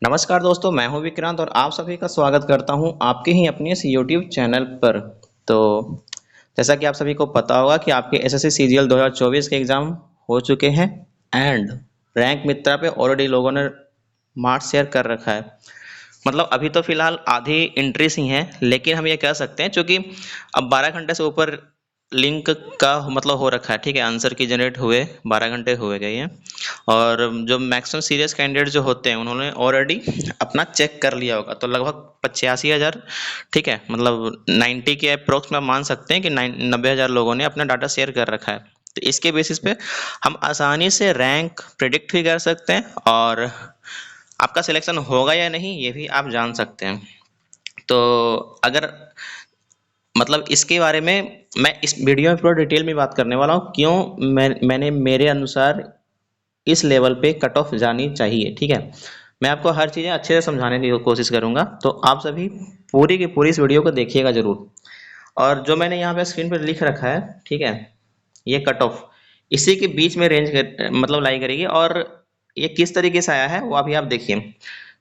नमस्कार दोस्तों, मैं हूं विक्रांत और आप सभी का स्वागत करता हूं आपके ही अपने इस यूट्यूब चैनल पर। तो जैसा कि आप सभी को पता होगा कि आपके एसएससी सीजीएल 2024 के एग्ज़ाम हो चुके हैं एंड रैंक मित्रा पे ऑलरेडी लोगों ने मार्क्स शेयर कर रखा है। मतलब अभी तो फिलहाल आधी एंट्रीज ही हैं, लेकिन हम ये कह सकते हैं क्योंकि अब 12 घंटे से ऊपर लिंक का मतलब हो रखा है। ठीक है, आंसर की जनरेट हुए 12 घंटे हुए गए हैं और जो मैक्सिमम सीरियस कैंडिडेट जो होते हैं उन्होंने ऑलरेडी अपना चेक कर लिया होगा, तो लगभग 85,000। ठीक है, मतलब 90 के अप्रोक्स में आप मान सकते हैं कि 90,000 लोगों ने अपना डाटा शेयर कर रखा है। तो इसके बेसिस पे हम आसानी से रैंक प्रिडिक्ट भी कर सकते हैं और आपका सिलेक्शन होगा या नहीं ये भी आप जान सकते हैं। तो अगर मतलब इसके बारे में मैं इस वीडियो में पूरा डिटेल में बात करने वाला हूँ, क्यों मैंने मेरे अनुसार इस लेवल पे कट ऑफ जानी चाहिए। ठीक है, मैं आपको हर चीज़ें अच्छे से समझाने की कोशिश करूंगा, तो आप सभी पूरी की पूरी इस वीडियो को देखिएगा जरूर। और जो मैंने यहाँ पे स्क्रीन पर लिख रखा है, ठीक है, ये कट ऑफ इसी के बीच में रेंज मतलब लाई करेगी। और ये किस तरीके से आया है वो अभी आप देखिए।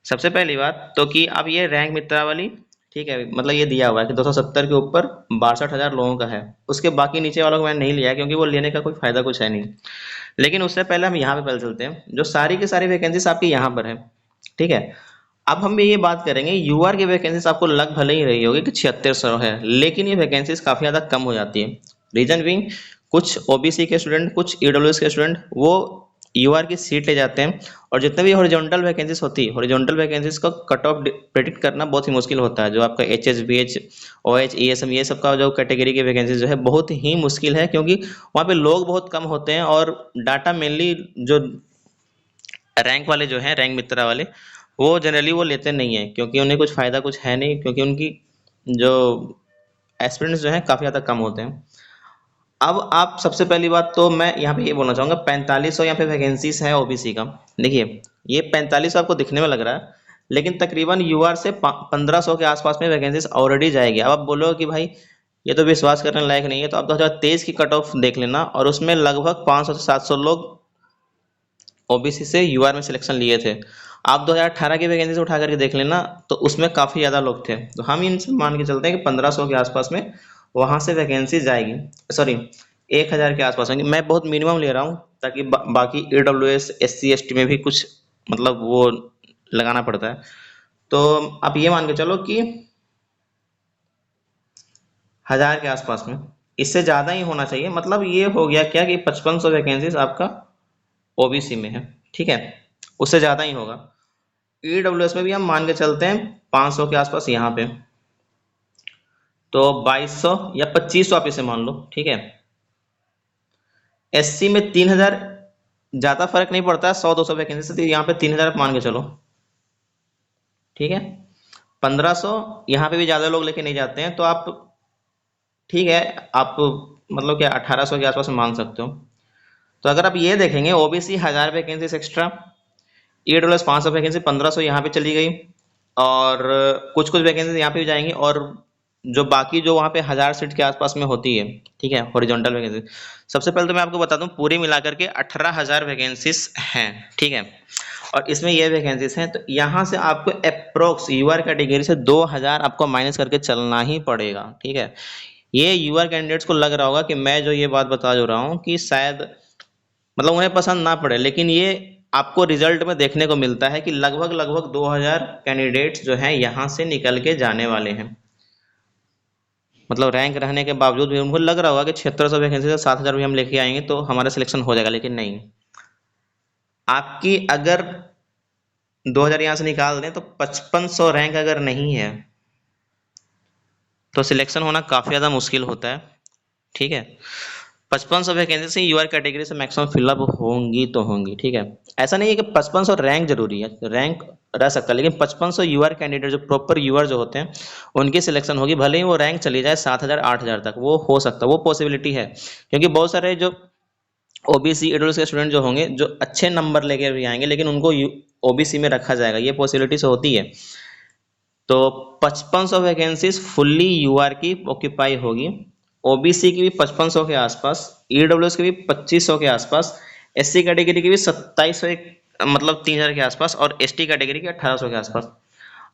सबसे पहली बात तो कि अब ये रैंक मित्रा वाली, ठीक है, मतलब ये दिया हुआ है कि 270 के ऊपर 62,000 लोगों का है। उसके बाकी नीचे वालों को मैंने नहीं लिया क्योंकि वो लेने का कोई फायदा कुछ है नहीं। लेकिन उससे पहले हम यहाँ पे पहले चलते हैं, जो सारी की सारी वैकेंसीज आपकी यहाँ पर है। ठीक है, अब हम ये बात करेंगे यूआर की वैकेंसीज आपको लग भले ही रही होगी कि 7600 है, लेकिन ये वैकेंसीज काफी ज्यादा कम हो जाती है। रीजन बीइंग, कुछ ओबीसी के स्टूडेंट, कुछ ईडब्ल्यूएस के स्टूडेंट वो यूआर की सीट ले जाते हैं। और जितने भी हॉरिजॉन्टल वैकेंसीज होती है, हॉरिजॉन्टल वैकेंसीज का कट ऑफ प्रेडिक्ट करना बहुत ही मुश्किल होता है। जो आपका H H B H O H E S M ये सब का जो कैटेगरी की वैकेंसीज जो है बहुत ही मुश्किल है, क्योंकि वहाँ पे लोग बहुत कम होते हैं और डाटा मेनली जो रैंक वाले जो हैं, रैंक मित्रा वाले, वो जनरली वो लेते नहीं है क्योंकि उन्हें कुछ फायदा कुछ है नहीं, क्योंकि उनकी जो एस्पिरेंट्स जो हैं काफी ज्यादा कम होते हैं। अब आप सबसे पहली बात तो मैं यहाँ पे ये बोलना चाहूंगा, 4500 यहाँ पे वैकेंसीज है ओबीसी का। देखिए, ये 4500 आपको दिखने में लग रहा है, लेकिन तकरीबन यूआर से 1500 के आसपास में वैकेंसीज ऑलरेडी जाएगी। अब आप बोलो कि भाई ये तो विश्वास करने लायक नहीं है, तो आप 2023 की कट ऑफ देख लेना और उसमें लगभग 500 से 700 लोग ओबीसी से यूआर में सिलेक्शन लिए थे। आप 2018 की वैकेंसी से उठा करके देख लेना, तो उसमें काफी ज्यादा लोग थे। तो हम इनसे मान के चलते हैं कि 1500 के आसपास में वहां से वैकेंसी जाएगी। सॉरी, 1000 के आसपास होंगी। मैं बहुत मिनिमम ले रहा हूँ ताकि बाकी ईडब्ल्यूएस एससी एसटी में भी कुछ मतलब वो लगाना पड़ता है। तो आप ये मान के चलो कि 1000 के आसपास में, इससे ज्यादा ही होना चाहिए। मतलब ये हो गया क्या कि 5500 वैकेंसीज आपका ओबीसी में है। ठीक है, उससे ज्यादा ही होगा। ईडब्ल्यूएस में भी हम मान के चलते हैं 500 के आसपास यहाँ पे, तो 2200 या 2500 आप इसे मान लो। ठीक है, एससी में 3000, ज्यादा फर्क नहीं पड़ता है 100-200 वैकेंसी से, तो यहाँ पे 3000 आप मान के चलो। ठीक है, 1500 यहाँ पे भी ज्यादा लोग लेके नहीं जाते हैं, तो आप ठीक है, आप मतलब क्या 1800 के आसपास मान सकते हो। तो अगर आप ये देखेंगे, OBC 1000 vacancy extra, EWS 500 vacancy, 1500 यहाँ पे चली गई और कुछ कुछ वैकेंसी यहाँ पे भी जाएंगी। और जो बाकी जो वहाँ पे 1000 सीट के आसपास में होती है, ठीक है, हॉरिजॉन्टल वैकेंसी, सबसे पहले तो मैं आपको बता दूं पूरी मिलाकर के 18,000 वैकेंसीज हैं। ठीक है, और इसमें ये वैकेंसीज हैं, तो यहाँ से आपको अप्रोक्स यूआर कैटेगरी से 2000 आपको माइनस करके चलना ही पड़ेगा। ठीक है, ये यूआर कैंडिडेट्स को लग रहा होगा कि मैं जो ये बात बता जो रहा हूँ कि शायद मतलब उन्हें पसंद ना पड़े, लेकिन ये आपको रिजल्ट में देखने को मिलता है कि लगभग लगभग 2000 कैंडिडेट्स जो हैं यहाँ से निकल के जाने वाले हैं। मतलब रैंक रहने के बावजूद भी उनको लग रहा होगा कि 7600 वैकेंसी से 7000 भी हम लेके आएंगे तो हमारा सिलेक्शन हो जाएगा, लेकिन नहीं। आपकी अगर 2000 यहाँ से निकाल दें तो 5500 रैंक अगर नहीं है तो सिलेक्शन होना काफी ज्यादा मुश्किल होता है। ठीक है, 5500 वैकेंसी से यूआर कैटेगरी से मैक्सिमम फिलअप होंगी तो होंगी। ठीक है, ऐसा नहीं है कि 5500 रैंक जरूरी है, रैंक रह सकता है, लेकिन 5500 यूआर कैंडिडेट जो प्रॉपर यूआर जो होते हैं उनकी सिलेक्शन होगी। भले ही वो रैंक चली जाए 7000 8000 तक, वो हो सकता है, वो पॉसिबिलिटी है। क्योंकि बहुत सारे जो ओबीसी ईडब्ल्यूएस के स्टूडेंट जो होंगे जो अच्छे नंबर लेके भी आएंगे, लेकिन उनको ओबीसी में रखा जाएगा, ये पॉसिबिलिटी से होती है। तो 5500 वैकेंसीज फुल्ली यूआर की ऑक्यूपाई होगी। ओबीसी की भी 5500 के आसपास, ईडब्ल्यूएस की भी 2500 के आसपास, एससी कैटेगरी की भी 2700 मतलब 3000 के आसपास, और एसटी कैटेगरी के 1800 के आसपास।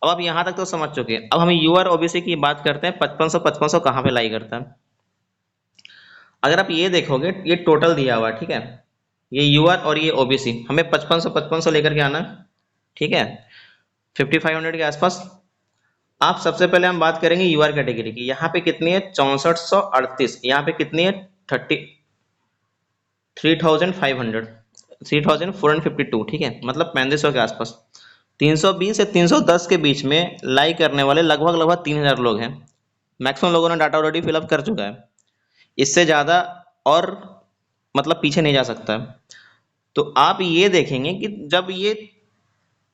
अब आप यहाँ तक तो समझ चुके हैं। अब हम यूआर ओबीसी की बात करते हैं, 5500 कहाँ पे लाई करता है। अगर आप ये देखोगे, ये टोटल दिया हुआ है, ठीक है, ये यूआर और ये ओबीसी, हमें 5500 लेकर के आना है, ठीक है, 5500 के आसपास। आप सबसे पहले हम बात करेंगे यूआर कैटेगरी की। यहाँ पे कितनी है, 6438। यहाँ पे कितनी है, 3500, 3452, ठीक है, मतलब 3500 के आसपास। 320 से 310 के बीच में लाई करने वाले लगभग लगभग 3000 लोग हैं। मैक्सिमम लोगों ने डाटा ऑलरेडी फिलअप कर चुका है, इससे ज़्यादा और मतलब पीछे नहीं जा सकता है। तो आप ये देखेंगे कि जब ये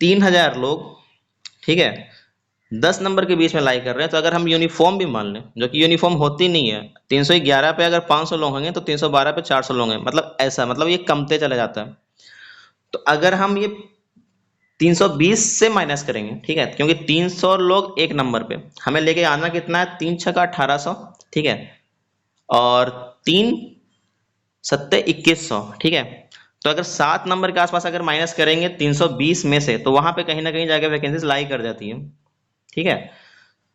3000 लोग, ठीक है, 10 नंबर के बीच में लाई कर रहे हैं, तो अगर हम यूनिफॉर्म भी मान लें, जो कि यूनिफॉर्म होती नहीं है, 311 पे अगर 500 लोग होंगे तो 312 पे 400 लोग हैं, मतलब ऐसा, मतलब ये कमते चले जाता है। तो अगर हम ये 320 से माइनस करेंगे, ठीक है, क्योंकि 300 लोग एक नंबर पे, हमें लेके आना कितना है, 3 छक्का 1800, ठीक है, और 3 सत्ते 2100, ठीक है। तो अगर 7 नंबर के आसपास अगर माइनस करेंगे 320 में से, तो वहां पे कहीं ना कहीं जाके वैकेंसीज लाई कर जाती है, ठीक है।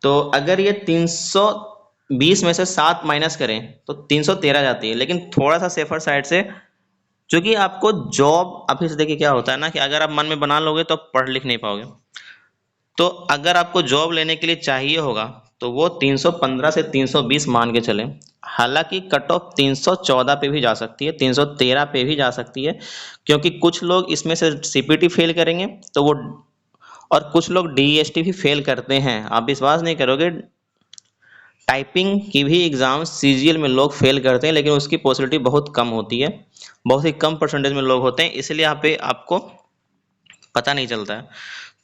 तो अगर ये 320 में से 7 माइनस करें तो 313 जाती है, लेकिन थोड़ा सा सेफर साइड से, क्योंकि आपको जॉब, अभी से देखिए क्या होता है ना, कि अगर आप मन में बना लोगे तो आप पढ़ लिख नहीं पाओगे। तो अगर आपको जॉब लेने के लिए चाहिए होगा तो वो 315 से 320 मान के चलें। हालांकि कट ऑफ 314 पे भी जा सकती है, 313 पे भी जा सकती है, क्योंकि कुछ लोग इसमें से सीपीटी फेल करेंगे तो वो, और कुछ लोग डीएसटी भी फेल करते हैं। आप विश्वास नहीं करोगे, टाइपिंग की भी एग्ज़ाम सीजीएल में लोग फेल करते हैं, लेकिन उसकी पॉसिबिलिटी बहुत कम होती है, बहुत ही कम परसेंटेज में लोग होते हैं, इसलिए यहाँ पे आपको पता नहीं चलता है।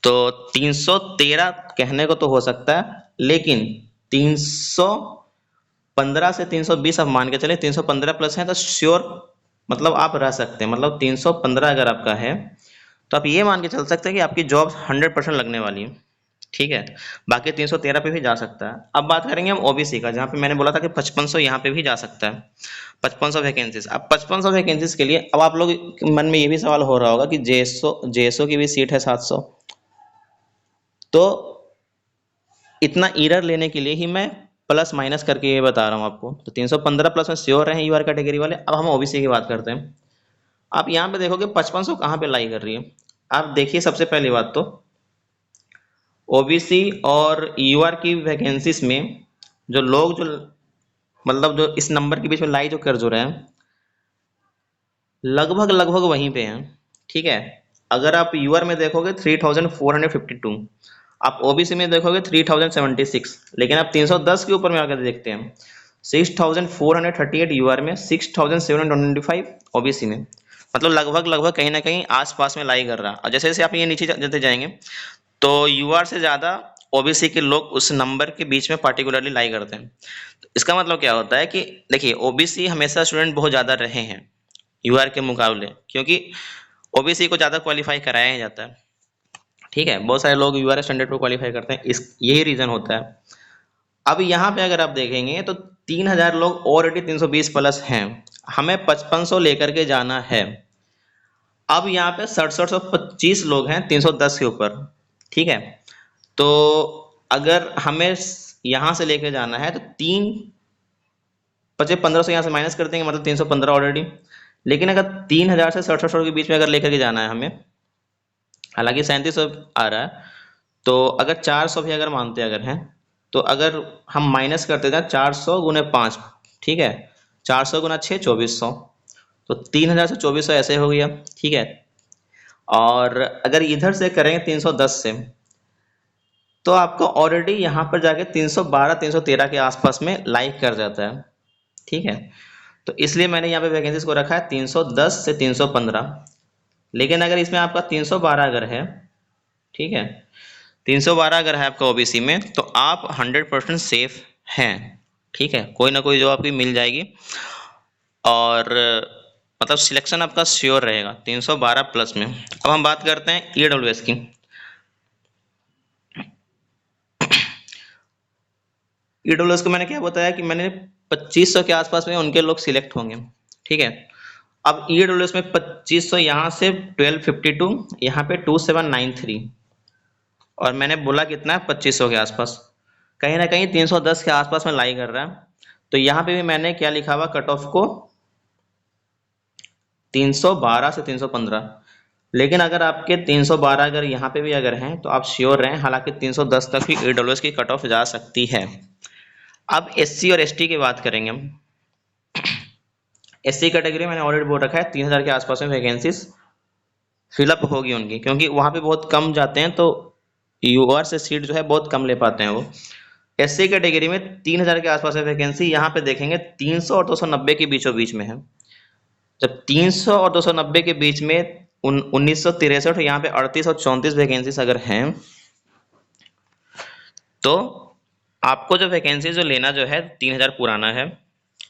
तो 313 कहने को तो हो सकता है, लेकिन 315 से 320 आप मान के चले, 315 प्लस है तो श्योर, मतलब आप रह सकते हैं, मतलब 315 अगर आपका है तो आप ये मान के चल सकते हैं कि आपकी जॉब 100% लगने वाली है, ठीक है। बाकी 313 पे भी जा सकता है। अब बात करेंगे हम ओबीसी का, जहाँ पे मैंने बोला था कि 5500 यहाँ पे भी जा सकता है, 5500 वैकेंसीज। अब 5500 वैकेंसीज के लिए अब आप लोग मन में ये भी सवाल हो रहा होगा कि जेएसओ की भी सीट है 700, तो इतना ईरर लेने के लिए ही मैं प्लस माइनस करके ये बता रहा हूँ आपको। तो 315 प्लस में श्योर रहे यूआर कैटेगरी वाले। अब हम ओबीसी की बात करते हैं। आप यहाँ पे देखोगे 5500 कहाँ पे लाई कर रही है। आप देखिए, सबसे पहली बात तो ओबीसी और यूआर की वैकेंसीज में जो लोग, जो मतलब जो इस नंबर के बीच में लाई जो कर जो रहे हैं, लगभग लगभग वहीं पे हैं, ठीक है। अगर आप यूआर में देखोगे 3452, आप ओबीसी में देखोगे 3076, लेकिन आप 310 के ऊपर में आकर देखते हैं 6438 यूआर में, 6725 ओबीसी में, मतलब लगभग लगभग कहीं ना कहीं आसपास में लाई कर रहा है। और जैसे जैसे आप ये नीचे जाते जाएंगे तो यूआर से ज़्यादा ओबीसी के लोग उस नंबर के बीच में पार्टिकुलरली लाई करते हैं। तो इसका मतलब क्या होता है कि देखिए, ओबीसी हमेशा स्टूडेंट बहुत ज़्यादा रहे हैं यूआर के मुकाबले, क्योंकि ओबीसी को ज़्यादा क्वालिफाई कराया ही जाता है, ठीक है। बहुत सारे लोग यूआर स्टैंडर्ड पर क्वालिफाई करते हैं, इस यही रीज़न होता है। अब यहाँ पे अगर आप देखेंगे तो 3000 लोग ऑलरेडी 320 प्लस हैं, हमें 5500 लेकर के जाना है। अब यहाँ पे 6725 लोग हैं 310 के ऊपर, ठीक है। तो अगर हमें यहाँ से लेकर जाना है तो 1500 यहाँ से माइनस कर देंगे, मतलब 315 ऑलरेडी। लेकिन अगर 3000 से 6700 के बीच में अगर लेकर के जाना है हमें, हालांकि 3700 आ रहा है, तो अगर 400 भी अगर मानते अगर हैं, तो अगर हम माइनस करते जाए 400 गुने 5, ठीक है, 400 गुना 6 2400, तो 3000 से 2400 ऐसे हो गया, ठीक है। और अगर इधर से करेंगे 310 से, तो आपको ऑलरेडी यहाँ पर जाके 312 313 के आसपास में लाइक कर जाता है, ठीक है। तो इसलिए मैंने यहाँ पे वैकेंसीज को रखा है 310 से 315। लेकिन अगर इसमें आपका 312 अगर है, ठीक है, 312 अगर है आपका ओबीसी में, तो आप 100% सेफ हैं, ठीक है। कोई ना कोई जॉब आपकी मिल जाएगी, और मतलब सिलेक्शन आपका श्योर रहेगा 312 प्लस में। अब हम बात करते हैं ईडब्ल्यूएस की। ईडब्ल्यूएस को मैंने क्या बताया कि मैंने 2500 के आसपास में उनके लोग सिलेक्ट होंगे, ठीक है। अब EWS में 2500, यहाँ से 1252, यहाँ पे 2793, और मैंने बोला कितना है 2500 के आसपास, कहीं ना कहीं 310 के आसपास में लाई कर रहा है। तो यहाँ पे भी मैंने क्या लिखा हुआ, कट ऑफ को 312 से 315, लेकिन अगर आपके 312 अगर यहाँ पे भी अगर हैं तो आप श्योर रहें, हालांकि 310 तक भी EWS की कट ऑफ जा सकती है। अब SC और ST की बात करेंगे हम। SC कैटेगरी मैंने ऑलरेडी बोल रखा है 3000 के आसपास में वैकेंसीज फिलअप होगी उनकी, क्योंकि वहाँ पे बहुत कम जाते हैं, तो यूआर से सीट जो है बहुत कम ले पाते हैं वो। SC कैटेगरी में 3000 के आसपास है वैकेंसी, यहाँ पे देखेंगे 300 और 290 के बीचों बीच में है। जब 300 और 290 के बीच में 1963, यहाँ पे 38 और 34 वैकेंसीज अगर हैं, तो आपको जो वैकेंसी जो लेना जो है 3000 पुराना है,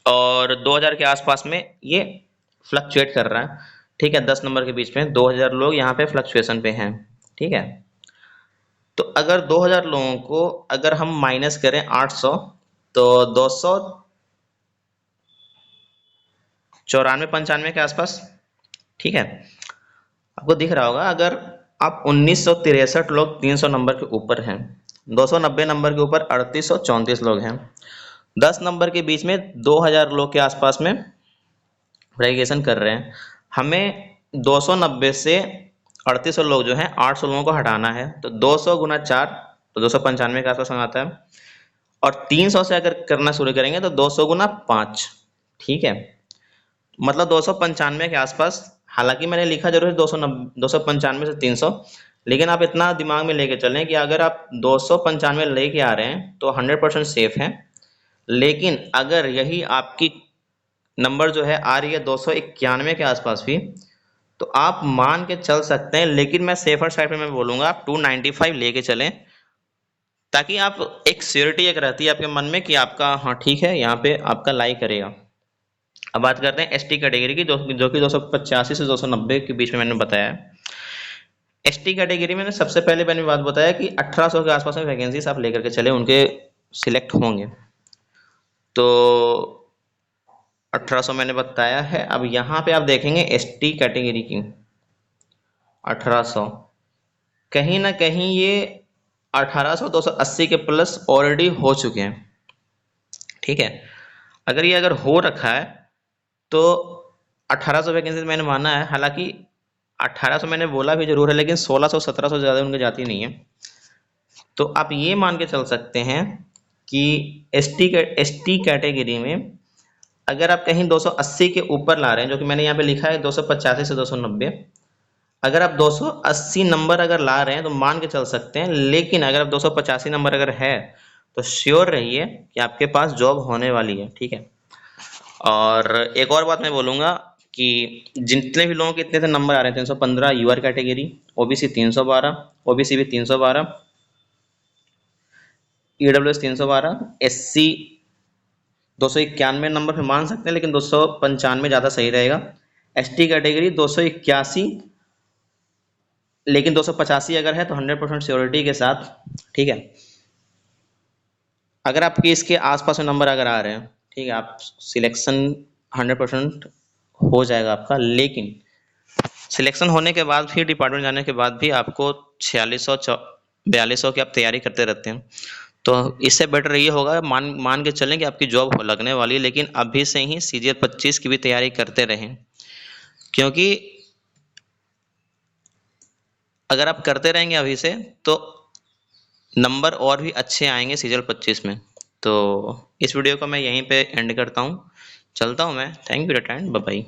और 2000 के आसपास में ये फ्लक्चुएट कर रहा है, ठीक है। 10 नंबर के बीच में 2000 लोग यहाँ पे फ्लक्चुएशन पे हैं, ठीक है। तो अगर 2000 लोगों को अगर हम माइनस करें 800, तो 294-95 के आसपास, ठीक है। आपको दिख रहा होगा, अगर आप 1963 लोग 300 नंबर के ऊपर हैं, 290 नंबर के ऊपर 38 और 34 लोग हैं, 10 नंबर के बीच में 2000 लोग के आसपास में वेरिफिकेशन कर रहे हैं, हमें 290 से 3800 लोग जो हैं 800 लोगों को हटाना है, तो 200 गुना 4 तो 295 के आसपास में आता है, और 300 से अगर करना शुरू करेंगे तो 200 गुना 5, ठीक है, मतलब 295 के आसपास। हालांकि मैंने लिखा जरूर है 295 से 300, लेकिन आप इतना दिमाग में लेके चलें कि अगर आप 295 लेके आ रहे हैं तो 100% सेफ है, लेकिन अगर यही आपकी नंबर जो है आ रही है 291 के आसपास भी, तो आप मान के चल सकते हैं, लेकिन मैं सेफर साइड पे मैं बोलूँगा आप 295 लेके चलें, ताकि आप एक श्योरिटी एक रहती है आपके मन में कि आपका हाँ ठीक है, यहाँ पे आपका लाई करेगा। अब बात करते हैं ST कैटेगरी की, जो कि 285 से 290 के बीच में मैंने बताया है। ST कैटेगरी में सबसे पहले मैंने बात बताया कि 1800 के आसपास में वैकेंसीज आप लेकर के चले, उनके सिलेक्ट होंगे, तो 1800 मैंने बताया है। अब यहाँ पे आप देखेंगे ST कैटेगरी की 1800, कहीं ना कहीं ये 1800 280 के प्लस ऑलरेडी हो चुके हैं, ठीक है। अगर ये अगर हो रखा है तो 1800 वैकेंसी मैंने माना है, हालांकि 1800 मैंने बोला भी जरूर है, लेकिन 1600 1700 ज़्यादा उनकी जाती नहीं है। तो आप ये मान के चल सकते हैं कि ST कैटेगरी में अगर आप कहीं 280 के ऊपर ला रहे हैं, जो कि मैंने यहाँ पे लिखा है 285 से 290, अगर आप 280 नंबर अगर ला रहे हैं तो मान के चल सकते हैं, लेकिन अगर आप 285 नंबर अगर है तो श्योर रहिए कि आपके पास जॉब होने वाली है, ठीक है। और एक और बात मैं बोलूँगा कि जितने भी लोगों के इतने नंबर आ रहे हैं 315 यूआर कैटेगरी, OBC 312, OBC भी 312, EWS 312, SC 291 नंबर पे मान सकते हैं, लेकिन 295 ज़्यादा सही रहेगा। ST कैटेगरी 281, लेकिन 285 अगर है तो 100% श्योरिटी के साथ, ठीक है। अगर आपके इसके आसपास में नंबर अगर आ रहे हैं, ठीक है, आप सिलेक्शन 100% हो जाएगा आपका, लेकिन सिलेक्शन होने के बाद फिर डिपार्टमेंट जाने के बाद भी आपको 4600 4200 की आप तैयारी करते रहते हैं, तो इससे बेटर ये होगा मान के चलें कि आपकी जॉब लगने वाली है, लेकिन अभी से ही CGL 25 की भी तैयारी करते रहें, क्योंकि अगर आप करते रहेंगे अभी से तो नंबर और भी अच्छे आएंगे CGL 25 में। तो इस वीडियो को मैं यहीं पे एंड करता हूँ, चलता हूँ मैं। Thank you, bye bye.